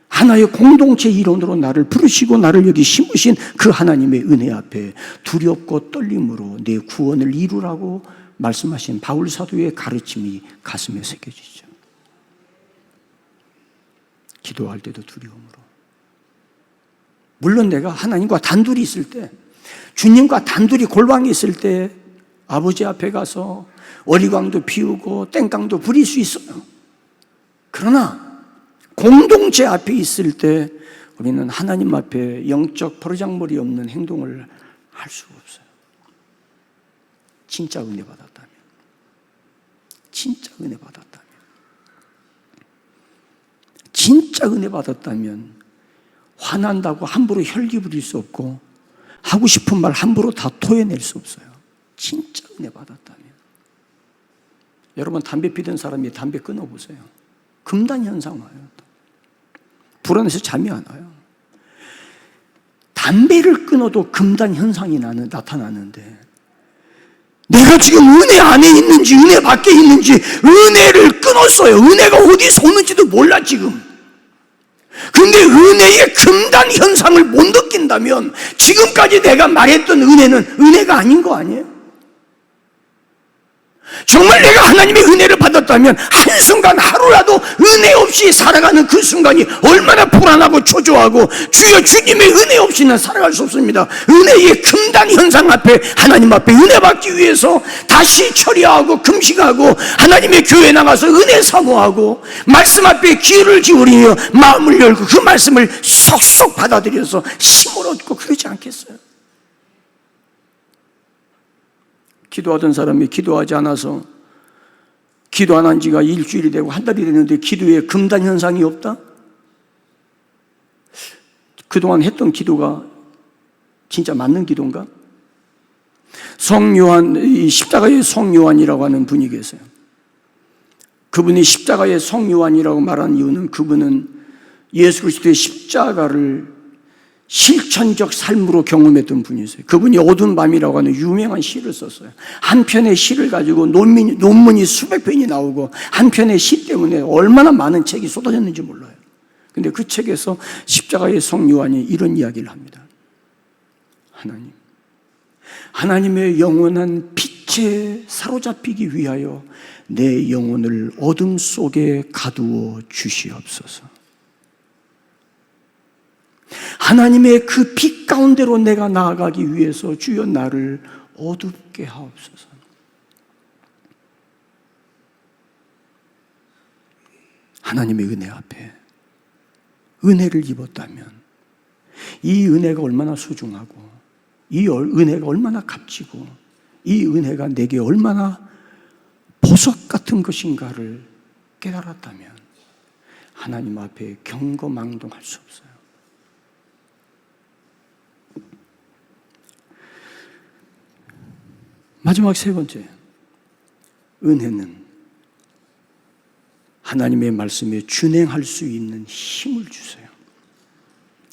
하나의 공동체 일원으로 나를 부르시고 나를 여기 심으신 그 하나님의 은혜 앞에 두렵고 떨림으로 내 구원을 이루라고 말씀하신 바울 사도의 가르침이 가슴에 새겨지죠. 기도할 때도 두려움으로. 물론 내가 하나님과 단둘이 있을 때, 주님과 단둘이 골방에 있을 때 아버지 앞에 가서 어리광도 피우고 땡깡도 부릴 수 있어요. 그러나 공동체 앞에 있을 때 우리는 하나님 앞에 영적 버르장머리 없는 행동을 할 수가 없어요. 진짜 은혜 받았다면, 진짜 은혜 받았다면, 진짜 은혜 받았다면 화난다고 함부로 혈기 부릴 수 없고 하고 싶은 말 함부로 다 토해낼 수 없어요. 진짜 은혜 받았다면. 여러분 담배 피던 사람이 담배 끊어보세요. 금단 현상 와요. 불안해서 잠이 안 와요. 담배를 끊어도 금단 현상이 나타나는데 내가 지금 은혜 안에 있는지 은혜 밖에 있는지 은혜를 끊었어요. 은혜가 어디서 오는지도 몰라 지금. 근데 은혜의 금단 현상을 못 느낀다면 지금까지 내가 말했던 은혜는 은혜가 아닌 거 아니에요? 정말 내가 하나님의 은혜를 받았다면 한순간 하루라도 은혜 없이 살아가는 그 순간이 얼마나 불안하고 초조하고 주여 주님의 은혜 없이는 살아갈 수 없습니다. 은혜의 금단 현상 앞에 하나님 앞에 은혜 받기 위해서 다시 처리하고 금식하고 하나님의 교회에 나가서 은혜 사모하고 말씀 앞에 귀를 기울이며 마음을 열고 그 말씀을 속속 받아들여서 힘을 얻고 그러지 않겠어요? 기도하던 사람이 기도하지 않아서 기도 안 한 지가 일주일이 되고 한 달이 됐는데 기도에 금단 현상이 없다? 그동안 했던 기도가 진짜 맞는 기도인가? 성요한, 이 십자가의 성요한이라고 하는 분이 계세요. 그분이 십자가의 성요한이라고 말하는 이유는 그분은 예수 그리스도의 십자가를 실천적 삶으로 경험했던 분이세요. 그분이 어두운 밤이라고 하는 유명한 시를 썼어요. 한 편의 시를 가지고 논문이 수백 편이 나오고 한 편의 시 때문에 얼마나 많은 책이 쏟아졌는지 몰라요. 근데 그 책에서 십자가의 성 요한이 이런 이야기를 합니다. 하나님의 영원한 빛에 사로잡히기 위하여 내 영혼을 어둠 속에 가두어 주시옵소서. 하나님의 그 빛 가운데로 내가 나아가기 위해서 주여 나를 어둡게 하옵소서. 하나님의 은혜 앞에 은혜를 입었다면 이 은혜가 얼마나 소중하고 이 은혜가 얼마나 값지고 이 은혜가 내게 얼마나 보석 같은 것인가를 깨달았다면 하나님 앞에 경거망동할 수 없어요. 마지막 세 번째, 은혜는 하나님의 말씀에 준행할 수 있는 힘을 주세요.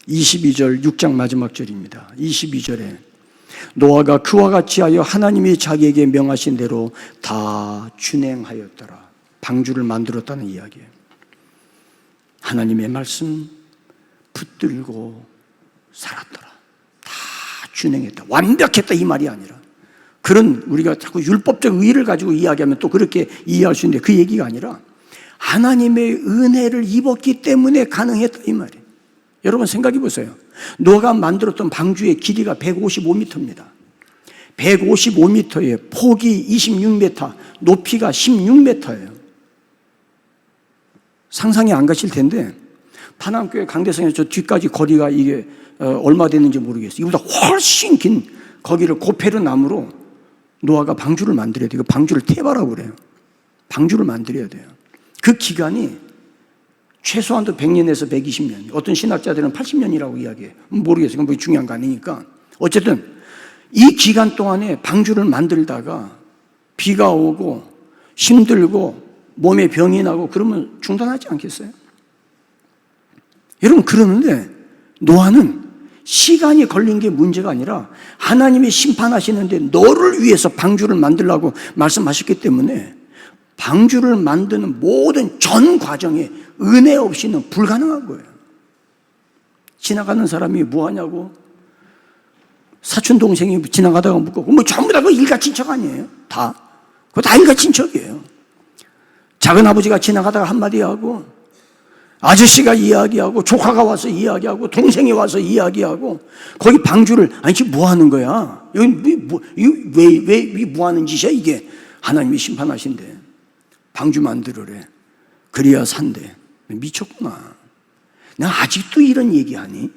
22절 6장 마지막 절입니다. 22절에 노아가 그와 같이 하여 하나님이 자기에게 명하신 대로 다 준행하였더라. 방주를 만들었다는 이야기예요. 하나님의 말씀 붙들고 살았더라. 다 준행했다. 완벽했다 이 말이 아니라 그런 우리가 자꾸 율법적 의의를 가지고 이야기하면 또 그렇게 이해할 수 있는데 그 얘기가 아니라 하나님의 은혜를 입었기 때문에 가능했다 이 말이에요. 여러분 생각해 보세요. 노아가 만들었던 방주의 길이가 155m입니다. 155m에 폭이 26m, 높이가 16m예요. 상상이 안 가실 텐데 파남교회 강대상에서 저 뒤까지 거리가 이게 얼마 됐는지 모르겠어요. 이보다 훨씬 긴 거기를 고페르 나무로 노아가 방주를 만들어야 돼요. 방주를 테바라고 그래요. 방주를 만들어야 돼요. 그 기간이 최소한도 100년에서 120년. 어떤 신학자들은 80년이라고 이야기해요. 모르겠어요. 그건 뭐 중요한 거 아니니까. 어쨌든 이 기간 동안에 방주를 만들다가 비가 오고 힘들고 몸에 병이 나고 그러면 중단하지 않겠어요? 여러분 그러는데 노아는 시간이 걸린 게 문제가 아니라 하나님이 심판하시는데 너를 위해서 방주를 만들라고 말씀하셨기 때문에 방주를 만드는 모든 전 과정에 은혜 없이는 불가능한 거예요. 지나가는 사람이 뭐하냐고 사촌 동생이 지나가다가 묻고 뭐 전부 다 그 일가친척 아니에요? 그거 다 일가친척이에요. 작은 아버지가 지나가다가 한마디 하고 아저씨가 이야기하고 조카가 와서 이야기하고 동생이 와서 이야기하고 거기 방주를 아니 지금 뭐 하는 거야? 여기 왜 뭐 하는 짓이야 이게? 하나님이 심판하신대. 방주 만들으래. 그래야 산대. 미쳤구나. 나 아직도 이런 얘기하니?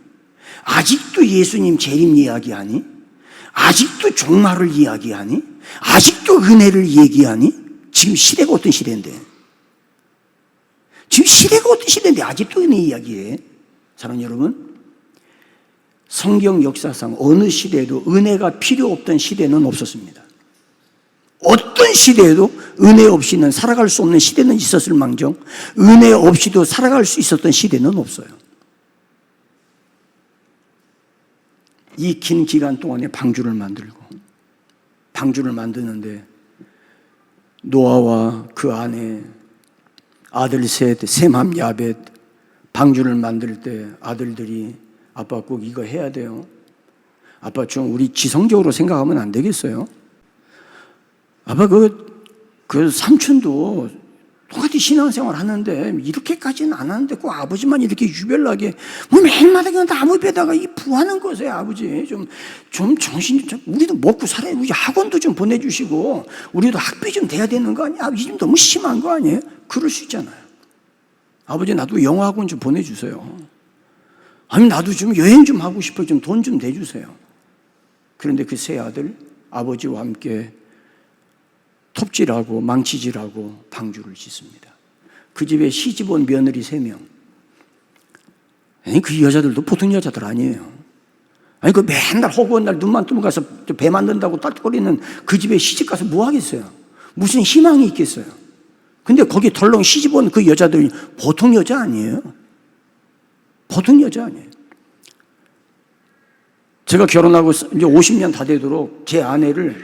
아직도 예수님 재림 이야기하니? 아직도 종말을 이야기하니? 아직도 은혜를 얘기하니? 지금 시대가 어떤 시대인데? 지금 시대가 어떤 시대인데 아직도 은혜 이야기해? 사랑하는 여러분, 성경 역사상 어느 시대에도 은혜가 필요 없던 시대는 없었습니다. 어떤 시대에도 은혜 없이는 살아갈 수 없는 시대는 있었을 망정 은혜 없이도 살아갈 수 있었던 시대는 없어요. 이 긴 기간 동안에 방주를 만드는데 노아와 그 아내 아들 셋 셈함 야벳 방주를 만들 때 아들들이 아빠 꼭 이거 해야 돼요. 아빠 좀 우리 지성적으로 생각하면 안 되겠어요? 아빠 그 삼촌도 똑같이 신앙생활 하는데 이렇게까지는 안 하는데 꼭 아버지만 이렇게 유별나게 뭐 맨마다 그냥 나무 베다가 이 부하는 거세요. 아버지 좀 정신 좀 우리도 먹고 살아야 우리 학원도 좀 보내주시고 우리도 학비 좀 돼야 되는 거 아니야? 아버지 좀 너무 심한 거 아니에요? 그럴 수 있잖아요. 아버지 나도 영어 학원 좀 보내주세요. 아니 나도 좀 여행 좀 하고 싶어요. 좀 돈 좀 대주세요. 그런데 그 세 아들 아버지와 함께 톱질하고 망치질하고 방주를 짓습니다. 그 집에 시집 온 며느리 3명. 아니 그 여자들도 보통 여자들 아니에요. 아니 그 맨날 허구한 날 눈만 뜨면 가서 배 만든다고 딸거리는 그 집에 시집 가서 뭐 하겠어요? 무슨 희망이 있겠어요? 근데 거기 덜렁 시집 온 그 여자들이 보통 여자 아니에요. 보통 여자 아니에요. 제가 결혼하고 이제 50년 다 되도록 제 아내를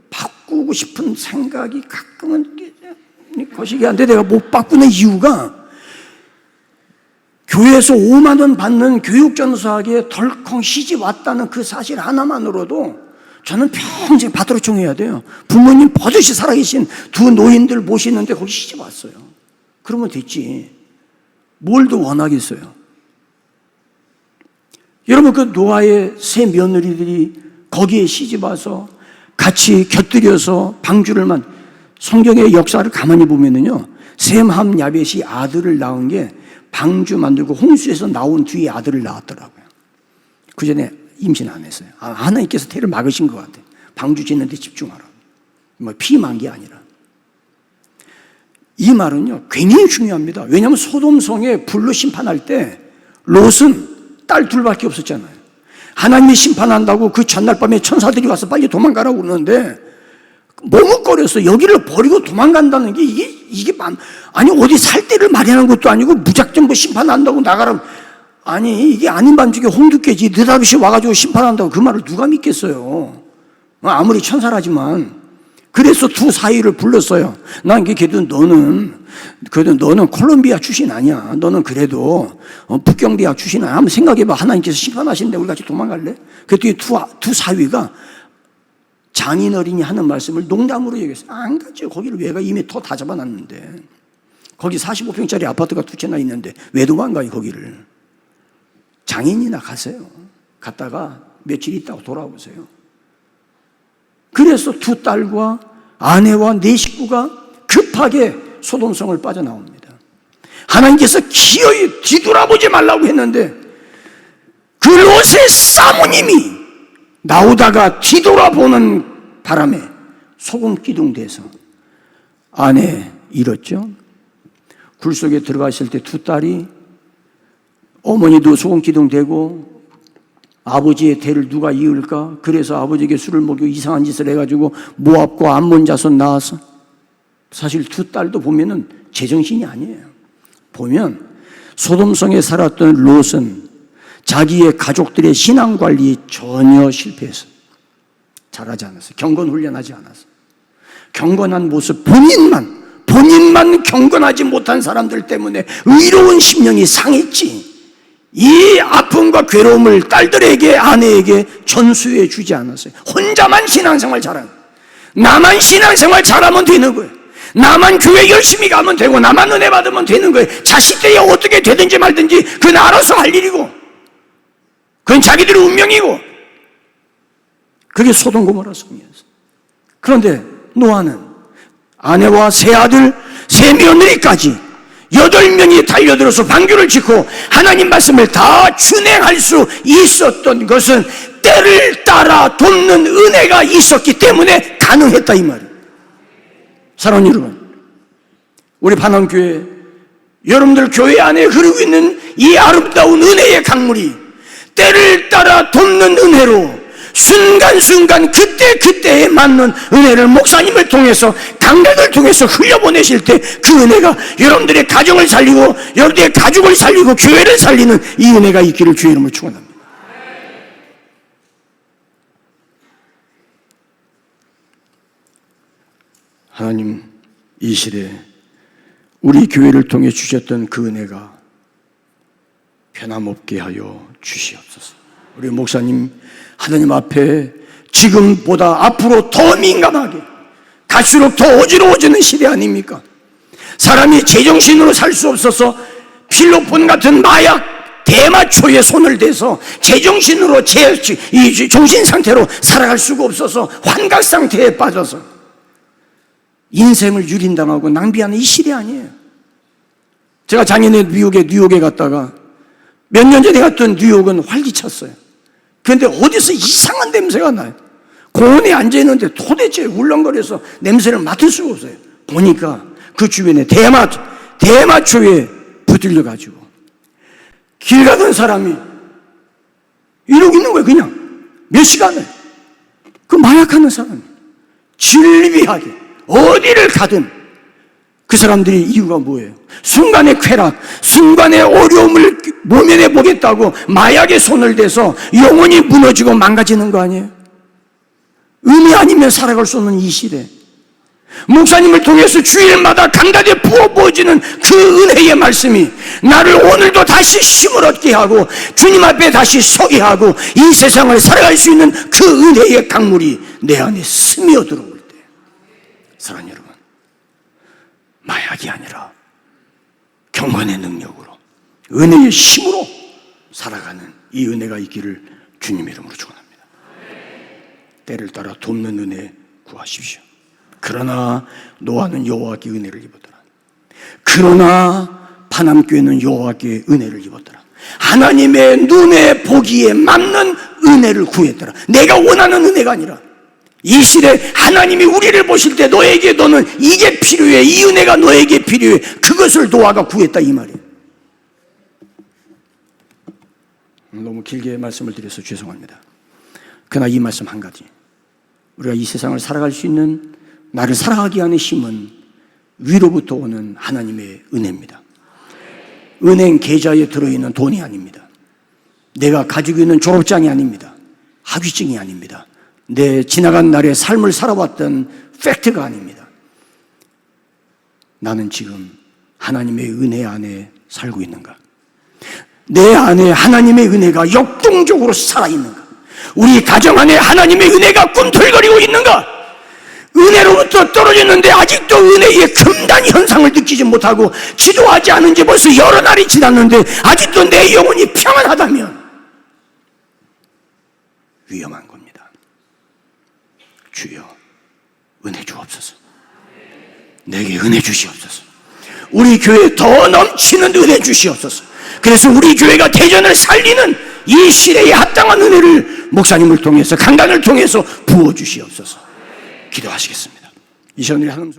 바꾸고 싶은 생각이 가끔은 거시기 한데 내가 못 바꾸는 이유가 교회에서 5만 원 받는 교육전수학에 덜컹 시집 왔다는 그 사실 하나만으로도 저는 평생 받도록 정해야 돼요. 부모님 버젓이 살아계신 두 노인들 모시는데 거기 시집 왔어요. 그러면 됐지. 뭘 더 원하겠어요? 여러분 그 노아의 세 며느리들이 거기에 시집 와서 같이 곁들여서 방주를 성경의 역사를 가만히 보면은요 셈함 야벳이 아들을 낳은 게 방주 만들고 홍수에서 나온 뒤에 아들을 낳았더라고요. 그 전에 임신 안 했어요. 하나님께서 태를 막으신 것 같아요. 방주 짓는 데 집중하라고. 뭐 피만 게 아니라. 이 말은요 굉장히 중요합니다. 왜냐하면 소돔성에 불로 심판할 때 롯은 딸 둘밖에 없었잖아요. 하나님이 심판한다고 그 전날 밤에 천사들이 와서 빨리 도망가라고 그러는데 머뭇거려서 여기를 버리고 도망간다는 게 이게 아니 어디 살 데를 마련한 것도 아니고 무작정 뭐 심판한다고 나가라고. 아니 이게 아닌 반죽에 홍두깨지 느닷없이 와가지고 심판한다고 그 말을 누가 믿겠어요? 아무리 천사라지만. 그래서 두 사위를 불렀어요. 난 그래도 너는 콜롬비아 출신 아니야. 너는 그래도 북경대학 출신 아니야. 한번 생각해봐. 하나님께서 심판하시는데 우리 같이 도망갈래? 그랬더니 두 사위가 장인어른이 하는 말씀을 농담으로 얘기했어요. 안 가죠. 거기를 왜 가? 이미 더 다 잡아놨는데. 거기 45평짜리 아파트가 2채나 있는데 왜 도망가요 거기를? 장인이나 가세요. 갔다가 며칠 있다가 돌아오세요. 그래서 두 딸과 아내와 네 식구가 급하게 소돔성을 빠져나옵니다. 하나님께서 기어이 뒤돌아보지 말라고 했는데 그 롯의 사모님이 나오다가 뒤돌아보는 바람에 소금기둥돼서 아내 잃었죠. 굴 속에 들어가 있을 때 두 딸이 어머니도 소금기둥되고 아버지의 대를 누가 이을까? 그래서 아버지에게 술을 먹이고 이상한 짓을 해가지고 모압과 암몬 자손 낳아서 사실 두 딸도 보면은 제정신이 아니에요. 보면 소돔성에 살았던 롯은 자기의 가족들의 신앙관리 전혀 실패했어. 잘하지 않았어. 경건훈련하지 않았어. 경건한 모습 본인만 경건하지 못한 사람들 때문에 의로운 심령이 상했지. 이 아픔과 괴로움을 딸들에게 아내에게 전수해 주지 않았어요. 혼자만 신앙생활 잘하는, 나만 신앙생활 잘하면 되는 거예요. 나만 교회 열심히 가면 되고 나만 은혜 받으면 되는 거예요. 자식들이 어떻게 되든지 말든지 그건 알아서 할 일이고 그건 자기들의 운명이고. 그게 소돔 고모라 성이었어요. 그런데 노아는 아내와 세 아들 세 며느리까지 8명이 달려들어서 방주를 짓고 하나님 말씀을 다 준행할 수 있었던 것은 때를 따라 돕는 은혜가 있었기 때문에 가능했다 이 말이에요. 사랑하는 여러분, 우리 반항교회 여러분들 교회 안에 흐르고 있는 이 아름다운 은혜의 강물이 때를 따라 돕는 은혜로 순간순간 그때그때에 맞는 은혜를 목사님을 통해서 강단을 통해서 흘려보내실 때 그 은혜가 여러분들의 가정을 살리고 여러분들의 가족을 살리고 교회를 살리는 이 은혜가 있기를 주의 이름으로 축원합니다. 하나님, 이 시대에 우리 교회를 통해 주셨던 그 은혜가 변함없게 하여 주시옵소서. 우리 목사님 하나님 앞에 지금보다 앞으로 더 민감하게 갈수록 더 어지러워지는 시대 아닙니까? 사람이 제정신으로 살 수 없어서 필로폰 같은 마약 대마초에 손을 대서 제정신으로 정신 상태로 살아갈 수가 없어서 환각 상태에 빠져서 인생을 유린당하고 낭비하는 이 시대 아니에요. 제가 작년에 뉴욕에 갔다가 몇 년 전에 갔던 뉴욕은 활기찼어요. 그런데 어디서 이상한 냄새가 나요. 공원에 앉아있는데 도대체 울렁거려서 냄새를 맡을 수가 없어요. 보니까 그 주변에 대마초에 붙들려가지고 길 가던 사람이 이러고 있는 거예요. 그냥 몇 시간을. 그 마약하는 사람이 질비하게 어디를 가든 그 사람들이 이유가 뭐예요? 순간의 쾌락, 순간의 어려움을 모면해 보겠다고 마약에 손을 대서 영혼이 무너지고 망가지는 거 아니에요? 은혜 아니면 살아갈 수 없는 이 시대, 목사님을 통해서 주일마다 강단에 부어부어지는 그 은혜의 말씀이 나를 오늘도 다시 힘을 얻게 하고 주님 앞에 다시 서게 하고 이 세상을 살아갈 수 있는 그 은혜의 강물이 내 안에 스며들어올 때, 사랑하는 여러분, 마약이 아니라 경건의 능력으로 은혜의 힘으로 살아가는 이 은혜가 있기를 주님 이름으로 축원합니다. 때를 따라 돕는 은혜 구하십시오. 그러나 노아는 여호와께 은혜를 입었더라. 그러나 파남교회는 여호와께 은혜를 입었더라. 하나님의 눈에 보기에 맞는 은혜를 구했더라. 내가 원하는 은혜가 아니라 이 시대 하나님이 우리를 보실 때 너는 이게 필요해, 이 은혜가 너에게 필요해, 그것을 노아가 구했다 이 말이에요. 너무 길게 말씀을 드려서 죄송합니다. 그러나 이 말씀 한 가지, 우리가 이 세상을 살아갈 수 있는, 나를 살아가게 하는 힘은 위로부터 오는 하나님의 은혜입니다. 은행 계좌에 들어있는 돈이 아닙니다. 내가 가지고 있는 졸업장이 아닙니다. 학위증이 아닙니다. 내 지나간 날의 삶을 살아왔던 팩트가 아닙니다. 나는 지금 하나님의 은혜 안에 살고 있는가? 내 안에 하나님의 은혜가 역동적으로 살아있는가? 우리 가정 안에 하나님의 은혜가 꿈틀거리고 있는가? 은혜로부터 떨어졌는데 아직도 은혜의 금단 현상을 느끼지 못하고 기도하지 않은 지 벌써 여러 날이 지났는데 아직도 내 영혼이 평안하다면 위험한 겁니다. 주여, 은혜 주옵소서. 내게 은혜 주시옵소서. 우리 교회에 더 넘치는 은혜 주시옵소서. 그래서 우리 교회가 대전을 살리는 이 시대에 합당한 은혜를 목사님을 통해서, 강단을 통해서 부어주시옵소서. 기도하시겠습니다. 이 시간에 하나님